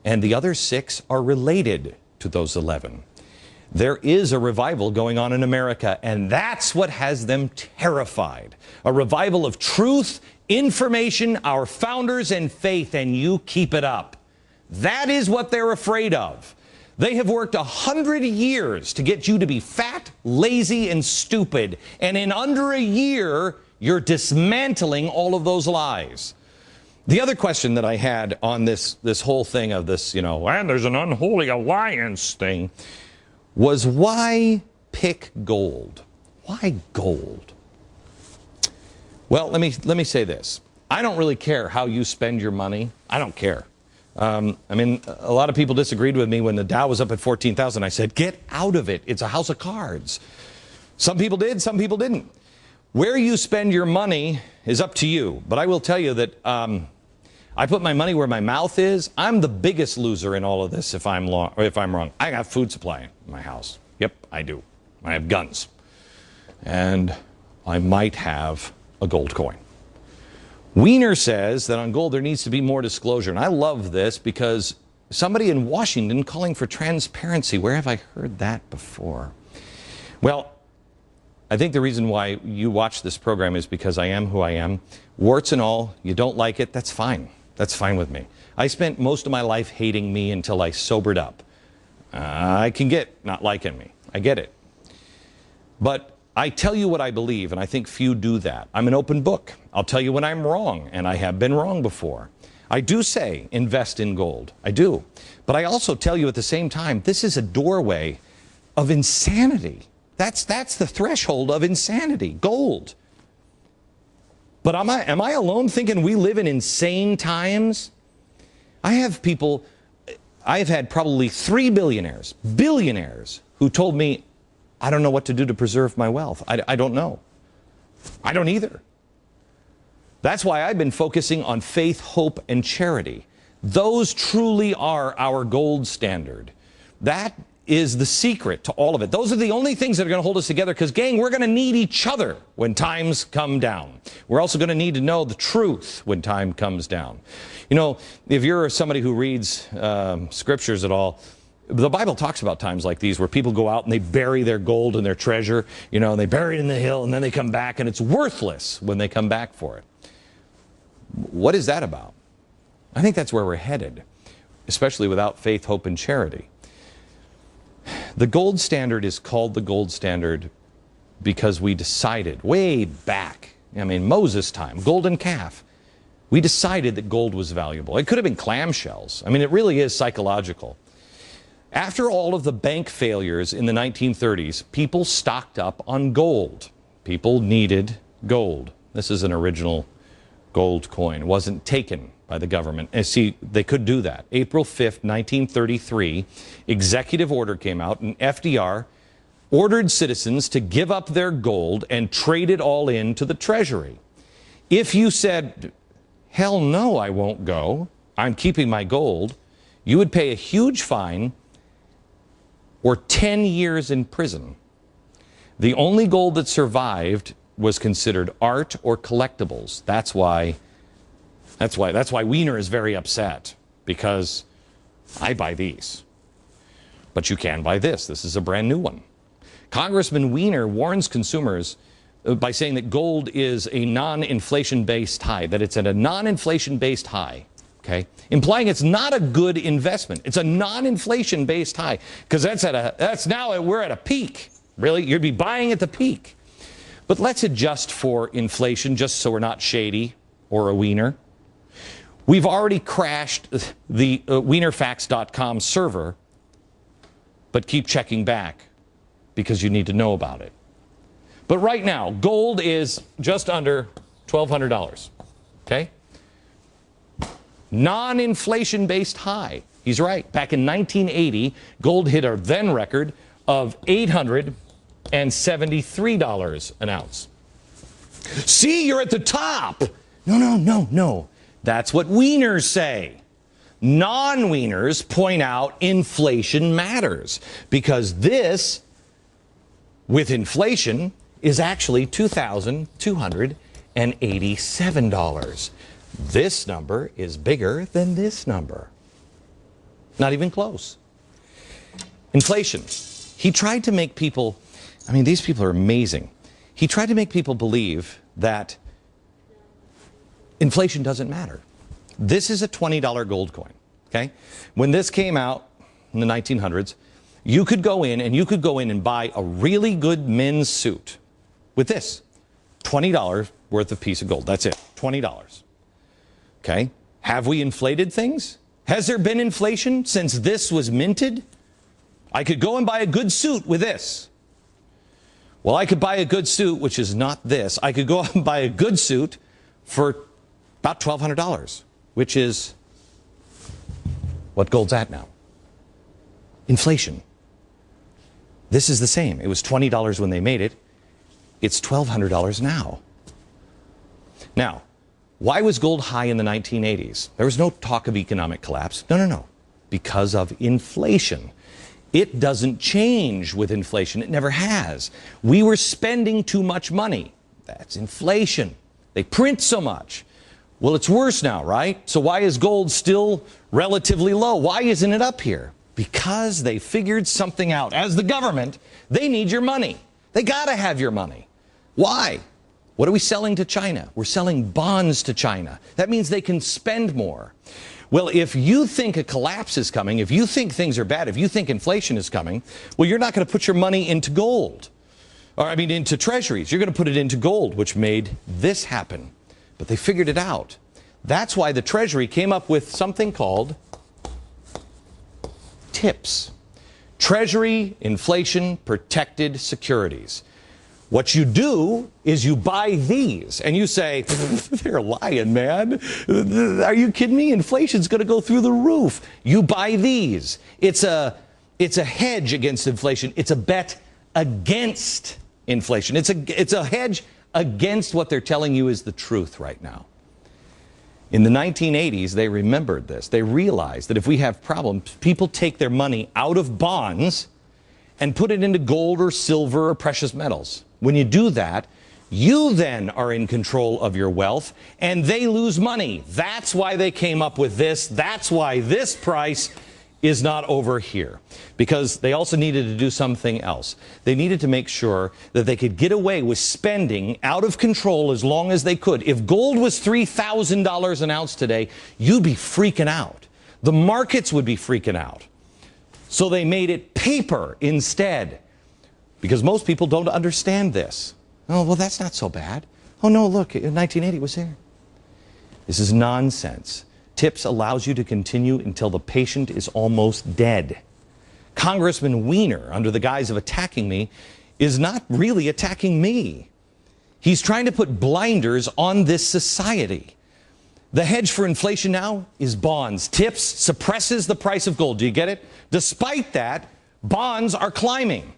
and the other 6 are related to those 11. There is a revival going on in America, and that's what has them terrified. A revival of truth, information, our founders, and faith, and you keep it up. That is what they're afraid of. They have worked 100 years to get you to be fat, lazy, and stupid, and in under a year, you're dismantling all of those lies. The other question that I had on this whole thing of this, and there's an unholy alliance thing, was why pick gold? Why gold? Well, let me say this. I don't really care how you spend your money. I don't care. I mean, a lot of people disagreed with me when the Dow was up at 14,000. I said, get out of it. It's a house of cards. Some people did, some people didn't. Where you spend your money is up to you. But I will tell you that I put my money where my mouth is. I'm the biggest loser in all of this if I'm wrong. I got food supply in my house. Yep, I do. I have guns. And I might have a gold coin. Wiener says that on gold there needs to be more disclosure. And I love this because somebody in Washington calling for transparency. Where have I heard that before? Well, I think the reason why you watch this program is because I am who I am. Warts and all, you don't like it, that's fine. That's fine with me. I spent most of my life hating me until I sobered up. I can get not liking me. I get it. But I tell you what I believe, and I think few do that. I'm an open book. I'll tell you when I'm wrong, and I have been wrong before. I do say invest in gold. I do. But I also tell you at the same time, this is a doorway of insanity. That's the threshold of insanity, gold. But am I alone thinking we live in insane times? I have had probably 3 billionaires who told me, I don't know what to do to preserve my wealth. I don't know. I don't either. That's why I've been focusing on faith, hope, and charity. Those truly are our gold standard. That is the secret to all of it. Those are the only things that are going to hold us together because, gang, we're going to need each other when times come down. We're also going to need to know the truth when time comes down. You know, if you're somebody who reads scriptures at all, the Bible talks about times like these where people go out and they bury their gold and their treasure, and they bury it in the hill and then they come back and it's worthless when they come back for it. What is that about? I think that's where we're headed, especially without faith, hope, and charity. The gold standard is called the gold standard because we decided way back, Moses' time, golden calf, we decided that gold was valuable. It could have been clamshells. It really is psychological. After all of the bank failures in the 1930s, people stocked up on gold. People needed gold. This is an original gold coin. It wasn't taken by the government. And see, they could do that. April 5th, 1933, executive order came out, and FDR ordered citizens to give up their gold and trade it all in to the Treasury. If you said, hell no, I won't go, I'm keeping my gold, you would pay a huge fine or 10 years in prison. The only gold that survived was considered art or collectibles. That's why Wiener is very upset, because I buy these. But you can buy this. This is a brand new one. Congressman Wiener warns consumers by saying that gold is a non-inflation-based high, that it's at a non-inflation-based high, okay? Implying it's not a good investment. It's a non-inflation-based high, because we're at a peak. Really, you'd be buying at the peak. But let's adjust for inflation, just so we're not shady or a Wiener. We've already crashed the wienerfacts.com server, but keep checking back because you need to know about it. But right now, gold is just under $1,200, okay? Non-inflation-based high. He's right. Back in 1980, gold hit a then record of $873 an ounce. See, you're at the top. No. That's what Wieners say. Non-Wieners point out inflation matters, because this, with inflation, is actually $2,287. This number is bigger than this number. Not even close. Inflation. He tried to make people, I mean, these people are amazing. He tried to make people believe that inflation doesn't matter. This is a $20 gold coin, okay? When this came out in the 1900s, you could go in and buy a really good men's suit with this. $20 worth of piece of gold. That's it. $20. Okay? Have we inflated things? Has there been inflation since this was minted? I could go and buy a good suit with this. Well, I could buy a good suit, which is not this. I could go out and buy a good suit for about $1,200, which is what gold's at now. Inflation. This is the same. It was $20 when they made it. It's $1,200 now. Now, why was gold high in the 1980s? There was no talk of economic collapse. No. Because of inflation. It doesn't change with inflation. It never has. We were spending too much money. That's inflation. They print so much. Well, it's worse now, right? So why is gold still relatively low? Why isn't it up here? Because they figured something out. As the government, they need your money. They got to have your money. Why? What are we selling to China? We're selling bonds to China. That means they can spend more. Well, if you think a collapse is coming, if you think things are bad, if you think inflation is coming, well, you're not going to put your money into gold. Or, I mean, into treasuries. You're going to put it into gold, which made this happen. But they figured it out. That's why the Treasury came up with something called TIPS. Treasury Inflation Protected Securities. What you do is you buy these and you say, they're lying, man. Are you kidding me? Inflation's going to go through the roof. You buy these. It's a hedge against inflation. It's a bet against inflation. It's a hedge against what they're telling you is the truth right now. In the 1980s, they remembered this. They realized that if we have problems, people take their money out of bonds and put it into gold or silver or precious metals. When you do that, you then are in control of your wealth, and they lose money. That's why they came up with this. That's why this price is not over here. Because they also needed to do something else. They needed to make sure that they could get away with spending out of control as long as they could. If gold was $3,000 an ounce today, you'd be freaking out. The markets would be freaking out. So they made it paper instead. Because most people don't understand this. Oh, well, that's not so bad. Oh, no, look, in 1980 it was here. This is nonsense. TIPS allows you to continue until the patient is almost dead. Congressman Weiner, under the guise of attacking me, is not really attacking me. He's trying to put blinders on this society. The hedge for inflation now is bonds. TIPS suppresses the price of gold. Do you get it? Despite that, bonds are climbing.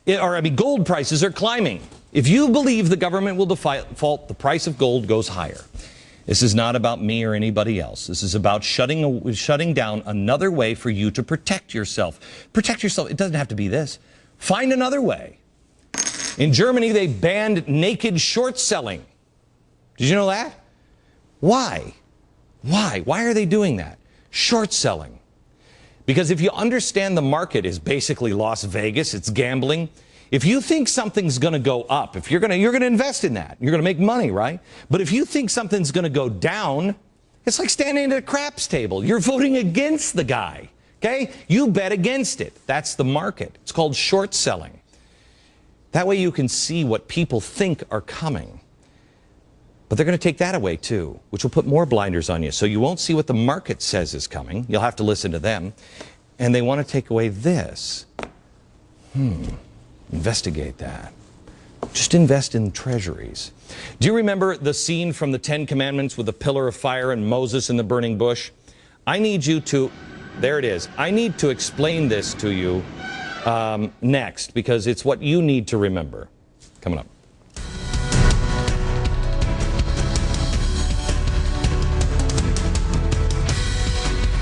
Gold prices are climbing. If you believe the government will default, the price of gold goes higher. This is not about me or anybody else. This is about shutting down another way for you to protect yourself. Protect yourself. It doesn't have to be this. Find another way. In Germany, they banned naked short selling. Did you know that? Why? Why? Why are they doing that? Short selling. Because if you understand the market is basically Las Vegas, it's gambling. If you think something's going to go up, if you're going to invest in that, you're going to make money, right? But if you think something's going to go down, it's like standing at a craps table. You're voting against the guy, okay? You bet against it. That's the market. It's called short selling. That way you can see what people think are coming. But they're going to take that away too, which will put more blinders on you. So you won't see what the market says is coming. You'll have to listen to them. And they want to take away this. Investigate that. Just invest in treasuries. Do you remember the scene from the Ten Commandments with the pillar of fire and Moses in the burning bush? I need you to, there it is. I need to explain this to you next because it's what you need to remember. Coming up.